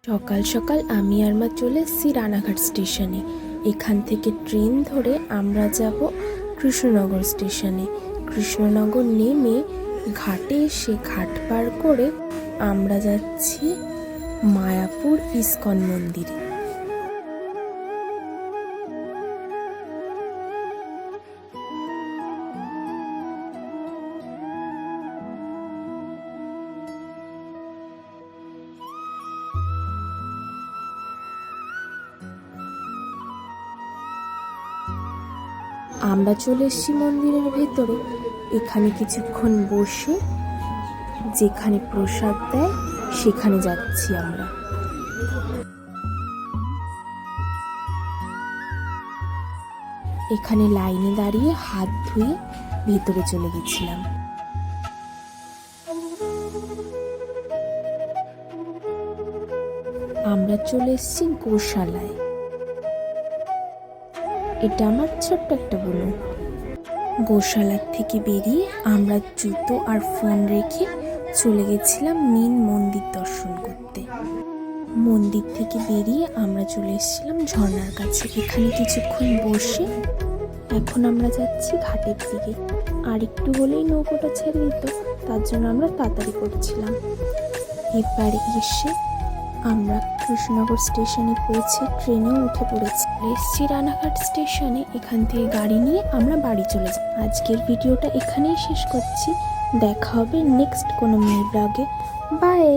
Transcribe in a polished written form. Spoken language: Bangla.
সকাল সকাল আমি আর মা চলে এসেছি রানাঘাট স্টেশনে। এখান থেকে ট্রেন ধরে আমরা যাব কৃষ্ণনগর স্টেশনে। কৃষ্ণনগর নেমে ঘাটে এসে ঘাট পার করে আমরা যাচ্ছি মায়াপুর ইস্কন মন্দিরে। আমরা চলে এসেছি মন্দিরের ভেতরে। এখানে কিছুক্ষণ বসে যেখানে প্রসাদ দেয় সেখানে যাচ্ছি আমরা। এখানে লাইনে দাঁড়িয়ে হাত ধুয়ে ভেতরে চলে গেছিলাম। আমরা চলে এসেছি গোশালায়। এটা আমার ছোট্ট একটা বলুন। গোশালার থেকে বেরিয়ে আমরা জুতো আর ফোন রেখে চলে গেছিলাম মেন মন্দির দর্শন করতে। মন্দির থেকে বেরিয়ে আমরা চলে এসেছিলাম ঝর্ণার কাছে। এখানে কিছুক্ষণ বসে এখন আমরা যাচ্ছি ঘাটের দিকে। আর একটু হলেই নৌকোটা ছেড়ে দিত, তার জন্য আমরা তাড়াতাড়ি করছিলাম। এবারে এসে আমরা কৃষ্ণনগর স্টেশনে পৌঁছে ট্রেনেও উঠে পড়েছি। এসছি রানাঘাট স্টেশনে। এখান থেকে গাড়ি নিয়ে আমরা বাড়ি চলে যাই। আজকের ভিডিওটা এখানেই শেষ করছি। দেখা হবে নেক্সট কোনো মিনি ব্লগে। বাই।